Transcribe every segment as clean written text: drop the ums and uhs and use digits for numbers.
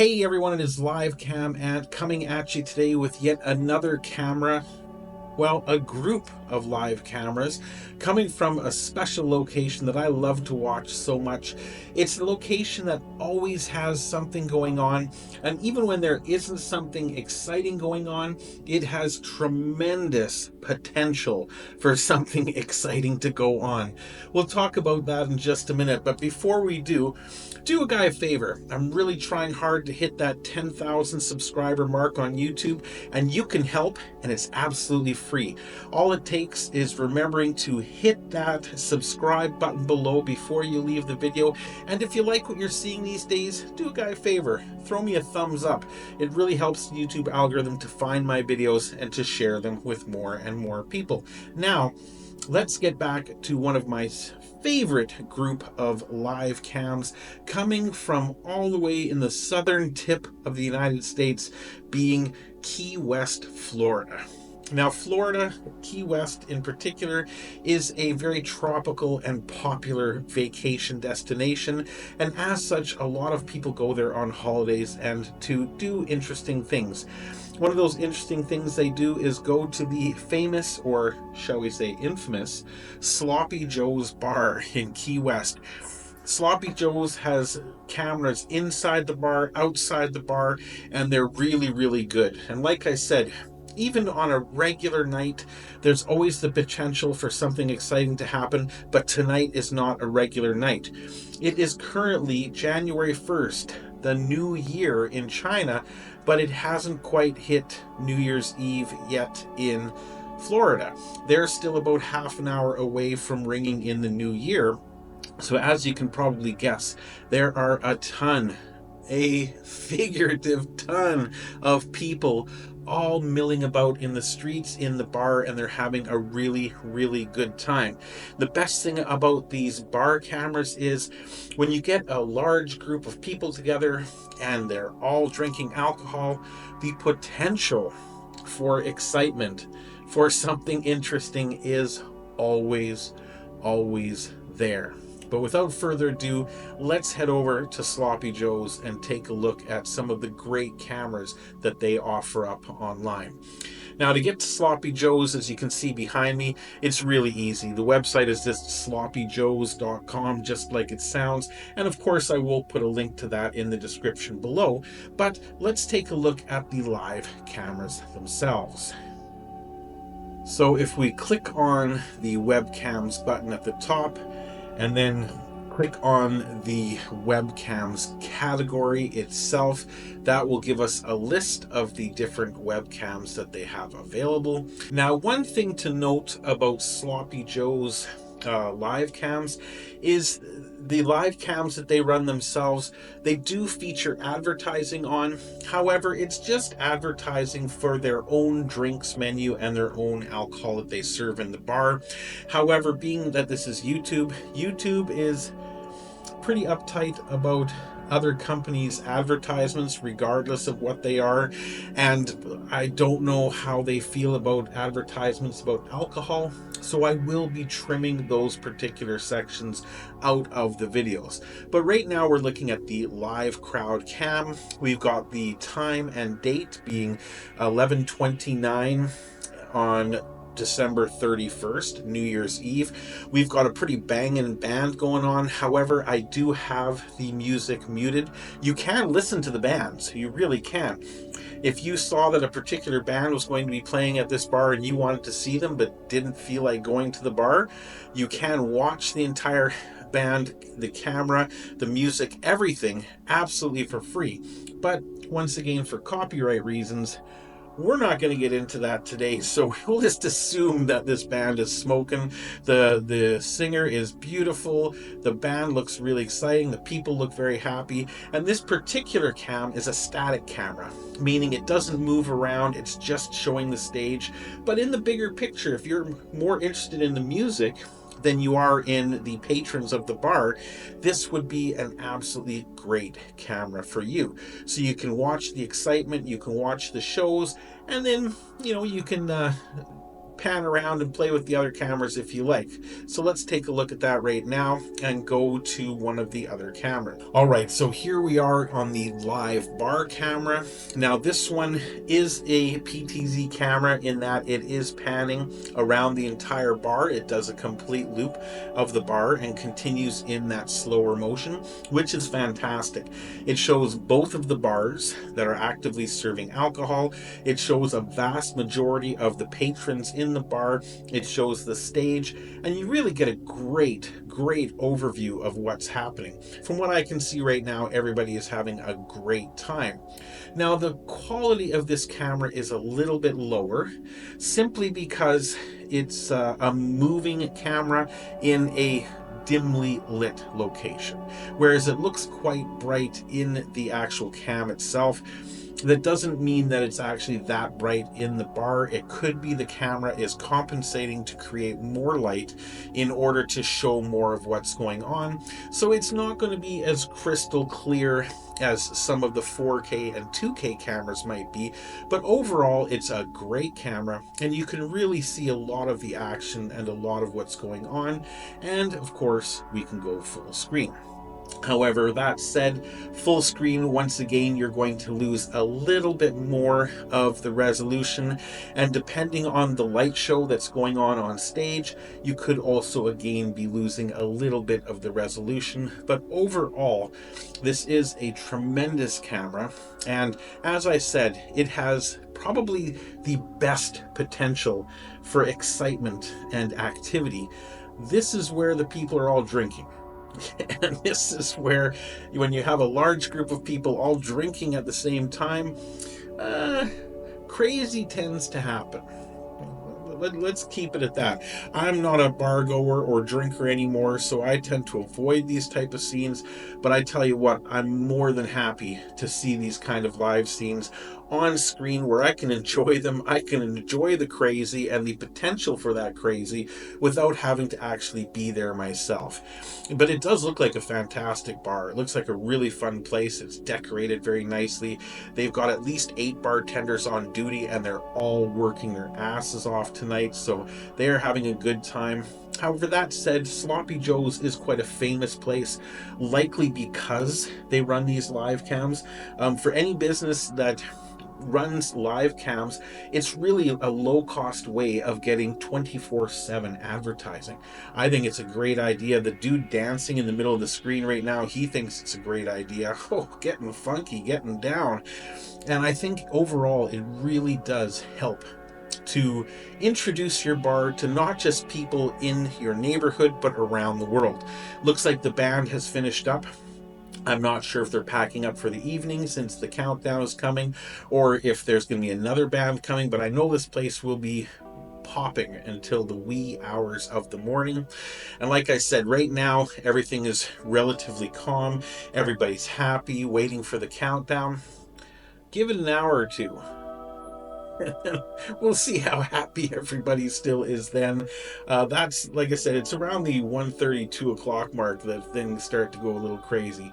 Hey everyone, it is Live Cam and coming at you today with yet another camera. Well, a group of live cameras coming from a special location that I love to watch so much. It's a location that always has something going on, and even when there isn't something exciting going on, it has tremendous potential for something exciting to go on. We'll talk about that in just a minute, but before we do a guy a favor. I'm really trying hard to hit that 10,000 subscriber mark on YouTube, and you can help, and it's absolutely free. All it takes is remembering to hit that subscribe button below before you leave the video. And if you like what you're seeing these days, do a guy a favor, throw me a thumbs up. It really helps the YouTube algorithm to find my videos and to share them with more and more people. Now, let's get back to one of my favorite group of live cams coming from all the way in the southern tip of the United States, being Key West, Florida. Now, Florida, Key West in particular, is a very tropical and popular vacation destination, and as such, a lot of people go there on holidays and to do interesting things. One of those interesting things they do is go to the famous, or shall we say infamous, Sloppy Joe's bar in Key West. Sloppy Joe's has cameras inside the bar, outside the bar, and they're really, really good. And like I said, even on a regular night, there's always the potential for something exciting to happen, but tonight is not a regular night. It is currently January 1st, the new year in China, but it hasn't quite hit New Year's Eve yet in Florida. They're still about half an hour away from ringing in the new year. So as you can probably guess, there are a figurative ton of people all milling about in the streets, in the bar, and they're having a really, really good time. The best thing about these bar cameras is when you get a large group of people together and they're all drinking alcohol, the potential for excitement, for something interesting is always, always there. But without further ado, let's head over to Sloppy Joe's and take a look at some of the great cameras that they offer up online. Now, to get to Sloppy Joe's, as you can see behind me, it's really easy. The website is just sloppyjoes.com, just like it sounds. And of course, I will put a link to that in the description below. But let's take a look at the live cameras themselves. So if we click on the webcams button at the top, and then click on the webcams category itself, that will give us a list of the different webcams that they have available. Now, one thing to note about Sloppy Joe's live cams is the live cams that they run themselves, they do feature advertising on. However, it's just advertising for their own drinks menu and their own alcohol that they serve in the bar. However, being that this is YouTube is pretty uptight about other companies' advertisements regardless of what they are, and I don't know how they feel about advertisements about alcohol, so I will be trimming those particular sections out of the videos. But right now we're looking at the live crowd cam. We've got the time and date being 11:29 on December 31st, New Year's Eve. We've got a pretty banging band going on. However, I do have the music muted. You can listen to the band, so you really can. If you saw that a particular band was going to be playing at this bar and you wanted to see them but didn't feel like going to the bar, you can watch the entire band, the camera, the music, everything absolutely for free. But once again, for copyright reasons, we're not going to get into that today, so we'll just assume that this band is smoking. The singer is beautiful, the band looks really exciting, the people look very happy, and this particular cam is a static camera, meaning it doesn't move around, it's just showing the stage. But in the bigger picture, if you're more interested in the music than you are in the patrons of the bar, this would be an absolutely great camera for you. So you can watch the excitement, you can watch the shows, and then, you can pan around and play with the other cameras if you like. So let's take a look at that right now and go to one of the other cameras. All right, so here we are on the live bar camera. Now this one is a PTZ camera in that it is panning around the entire bar. It does a complete loop of the bar and continues in that slower motion, which is fantastic. It shows both of the bars that are actively serving alcohol. It shows a vast majority of the patrons in the bar. It shows the stage, and you really get a great overview of what's happening. From what I can see right now, everybody is having a great time. Now, the quality of this camera is a little bit lower, simply because it's a moving camera in a dimly lit location, whereas it looks quite bright in the actual cam itself. That doesn't mean that it's actually that bright in the bar. It could be the camera is compensating to create more light in order to show more of what's going on. So it's not going to be as crystal clear as some of the 4K and 2K cameras might be, but overall it's a great camera and you can really see a lot of the action and a lot of what's going on. And of course we can go full screen. However, that said, full screen, once again, you're going to lose a little bit more of the resolution, and depending on the light show that's going on stage, you could also again be losing a little bit of the resolution. But overall, this is a tremendous camera, and as I said, it has probably the best potential for excitement and activity. This is where the people are all drinking. And this is where, when you have a large group of people all drinking at the same time, crazy tends to happen. Let's keep it at that. I'm not a bar goer or drinker anymore, so I tend to avoid these type of scenes, but I tell you what, I'm more than happy to see these kind of live scenes on screen where I can enjoy them. I can enjoy the crazy and the potential for that crazy without having to actually be there myself. But it does look like a fantastic bar. It looks like a really fun place. It's decorated very nicely. They've got at least 8 bartenders on duty, and they're all working their asses off tonight, so they are having a good time. However, that said, Sloppy Joe's is quite a famous place, likely because they run these live cams. For any business that runs live cams, it's really a low-cost way of getting 24/7 advertising. I think it's a great idea. The dude dancing in the middle of the screen right now, he thinks it's a great idea. Oh, getting funky, getting down. And I think overall it really does help to introduce your bar to not just people in your neighborhood, but around the world. Looks like the band has finished up. I'm not sure if they're packing up for the evening since the countdown is coming, or if there's going to be another band coming, but I know this place will be popping until the wee hours of the morning. And like I said, right now everything is relatively calm. Everybody's happy, waiting for the countdown. Give it an hour or two. We'll see how happy everybody still is then. That's, like I said, it's around the 1:30, 2 o'clock mark that things start to go a little crazy.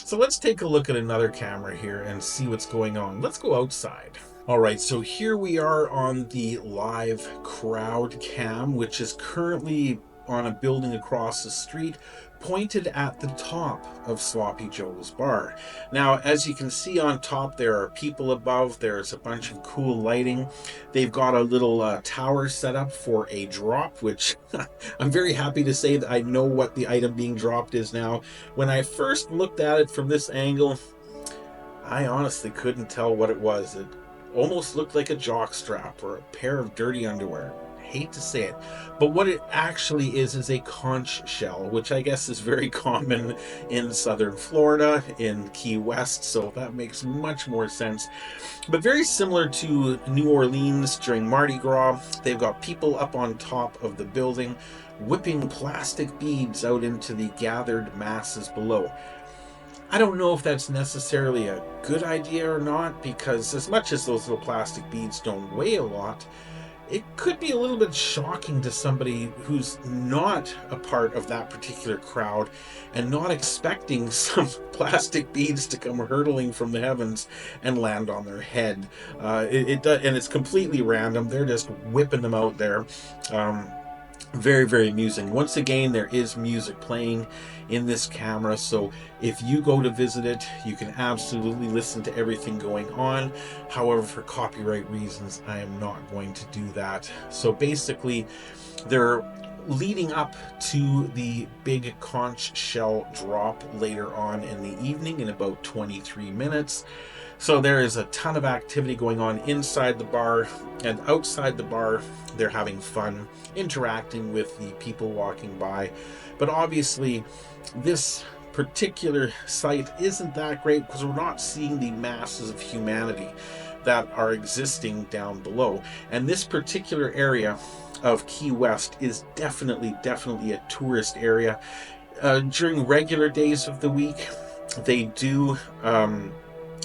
So let's take a look at another camera here and see what's going on. Let's go outside. All right, so here we are on the live crowd cam, which is currently on a building across the street, pointed at the top of Sloppy Joe's bar. Now, as you can see on top, there are people above. There's a bunch of cool lighting. They've got a little tower set up for a drop, which I'm very happy to say that I know what the item being dropped is now. When I first looked at it from this angle, I honestly couldn't tell what it was. It almost looked like a jock strap or a pair of dirty underwear. Hate to say it, but what it actually is a conch shell, which I guess is very common in southern Florida, in Key West, so that makes much more sense. But very similar to New Orleans during Mardi Gras, they've got people up on top of the building whipping plastic beads out into the gathered masses below. I don't know if that's necessarily a good idea or not, because as much as those little plastic beads don't weigh a lot, it could be a little bit shocking to somebody who's not a part of that particular crowd and not expecting some plastic beads to come hurtling from the heavens and land on their head. It does, and it's completely random. They're just whipping them out there. Very, very amusing. Once again, there is music playing in this camera, so if you go to visit it, you can absolutely listen to everything going on. However, for copyright reasons, I am not going to do that. So basically, they're leading up to the big conch shell drop later on in the evening in about 23 minutes. So there is a ton of activity going on inside the bar, and outside the bar they're having fun interacting with the people walking by. But obviously this particular site isn't that great because we're not seeing the masses of humanity that are existing down below. And this particular area of Key West is definitely a tourist area. During regular days of the week, they do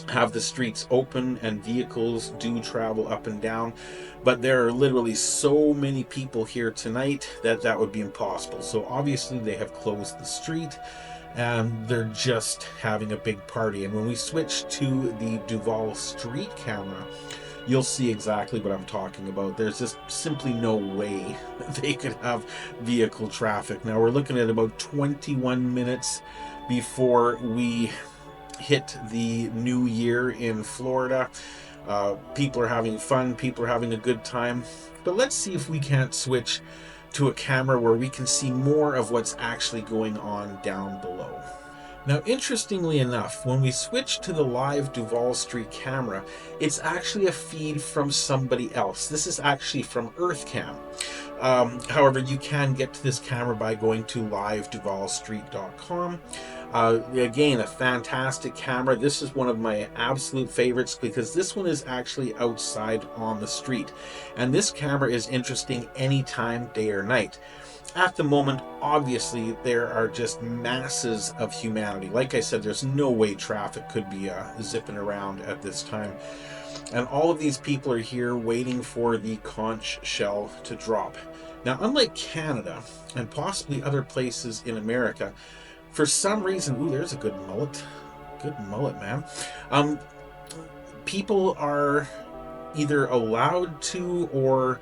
have the streets open and vehicles do travel up and down, but there are literally so many people here tonight that that would be impossible. So obviously they have closed the street and they're just having a big party. And when we switch to the Duval Street camera, you'll see exactly what I'm talking about. There's just simply no way that they could have vehicle traffic. Now we're looking at about 21 minutes before we hit the new year in Florida. People are having fun, people are having a good time. But let's see if we can't switch to a camera where we can see more of what's actually going on down below. Now, interestingly enough, when we switch to the live Duval Street camera, it's actually a feed from somebody else. This is actually from EarthCam. However, you can get to this camera by going to liveduvalstreet.com. Again, a fantastic camera. This is one of my absolute favorites because this one is actually outside on the street. And this camera is interesting anytime, day or night. At the moment, obviously, there are just masses of humanity. Like I said, there's no way traffic could be zipping around at this time. And all of these people are here waiting for the conch shell to drop. Now, unlike Canada and possibly other places in America, for some reason, ooh, there's a good mullet. Good mullet, man. People are either allowed to or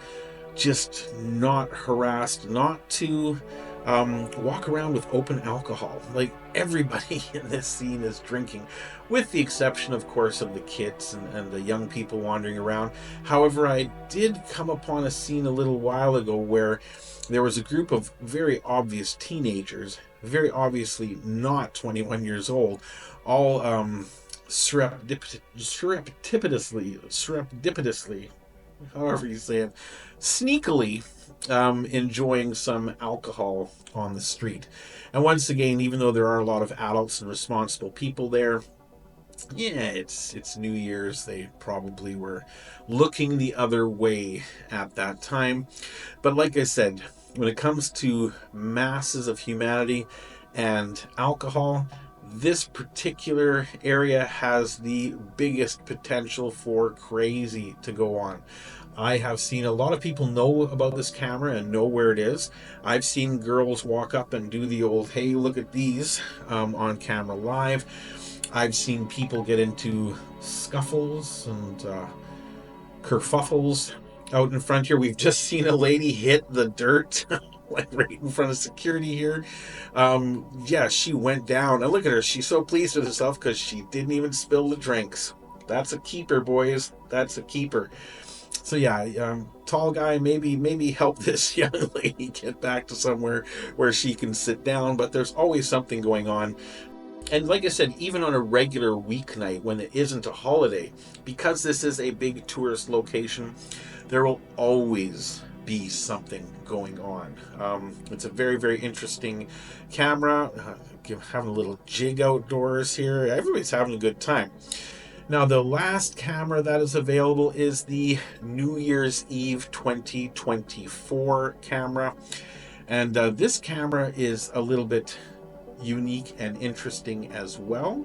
just not harassed not to walk around with open alcohol. Like, everybody in this scene is drinking, with the exception, of course, of the kids and the young people wandering around. However, I did come upon a scene a little while ago where there was a group of very obvious teenagers, very obviously not 21 years old, all surreptitiously, however you say it, sneakily enjoying some alcohol on the street. And once again, even though there are a lot of adults and responsible people there, yeah, it's New Year's. They probably were looking the other way at that time. But like I said, when it comes to masses of humanity and alcohol, this particular area has the biggest potential for crazy to go on. I have seen a lot of people know about this camera and know where it is. I've seen girls walk up and do the old, hey, look at these, on camera live. I've seen people get into scuffles and kerfuffles out in front here. We've just seen a lady hit the dirt like right in front of security here. Yeah, she went down. And look at her. She's so pleased with herself because she didn't even spill the drinks. That's a keeper, boys. That's a keeper. So yeah, tall guy, maybe help this young lady get back to somewhere where she can sit down. But there's always something going on. And like I said, even on a regular weeknight when it isn't a holiday, because this is a big tourist location, there will always be something going on. It's a very interesting camera. Having a little jig outdoors here. Everybody's having a good time. Now, the last camera that is available is the New Year's Eve 2024 camera. And this camera is a little bit unique and interesting as well.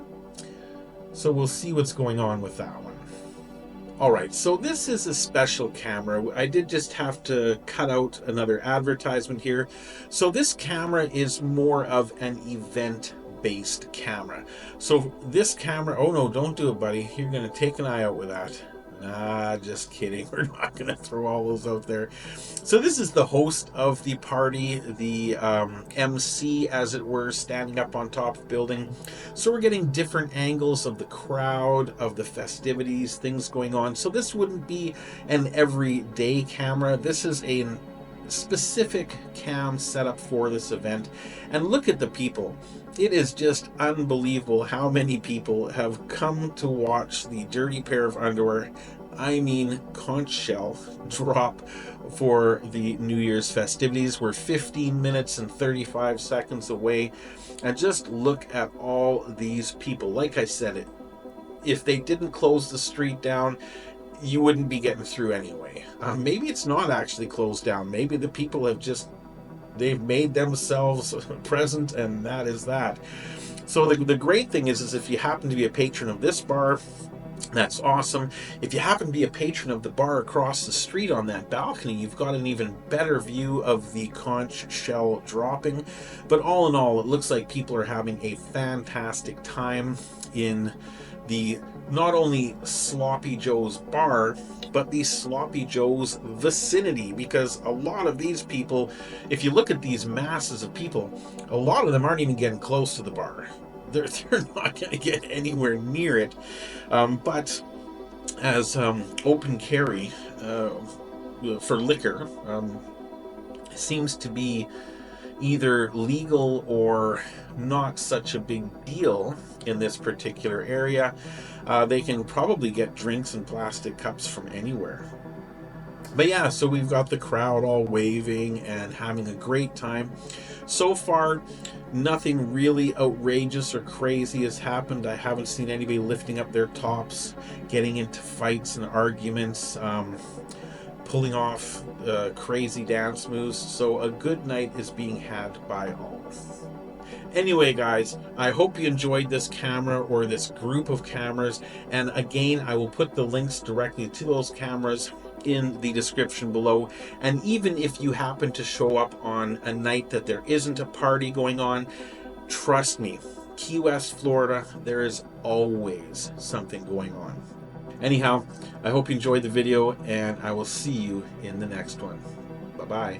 So we'll see what's going on with that one. All right, so this is a special camera. I did just have to cut out another advertisement here. So this camera is more of an event-based camera. So this camera, oh no, don't do it, buddy. You're gonna take an eye out with that. Nah, just kidding. We're not gonna throw all those out there. So this is the host of the party, the MC, as it were, standing up on top of the building. So we're getting different angles of the crowd, of the festivities, things going on. So this wouldn't be an everyday camera. This is a specific cam set up for this event. And look at the people. It is just unbelievable how many people have come to watch the dirty pair of underwear, I mean conch shell, drop for the New Year's festivities. We're 15 minutes and 35 seconds away, and just look at all these people. Like I said, if they didn't close the street down, you wouldn't be getting through anyway. Maybe it's not actually closed down. Maybe the people have just, they've made themselves present, and that is that. So the great thing is if you happen to be a patron of this bar, that's awesome. If you happen to be a patron of the bar across the street on that balcony, you've got an even better view of the conch shell dropping. But all in all, it looks like people are having a fantastic time in the not only Sloppy Joe's bar, but the Sloppy Joe's vicinity, because a lot of these people, if you look at these masses of people, a lot of them aren't even getting close to the bar. They're not going to get anywhere near it. But as open carry for liquor seems to be either legal or not such a big deal in this particular area, they can probably get drinks in plastic cups from anywhere. But yeah, so we've got the crowd all waving and having a great time. So far, nothing really outrageous or crazy has happened. I haven't seen anybody lifting up their tops, getting into fights and arguments, pulling off crazy dance moves. So a good night is being had by all. Anyway, guys, I hope you enjoyed this camera or this group of cameras. And again, I will put the links directly to those cameras in the description below. And even if you happen to show up on a night that there isn't a party going on, trust me, Key West, Florida, there is always something going on. Anyhow, I hope you enjoyed the video, and I will see you in the next one. Bye-bye.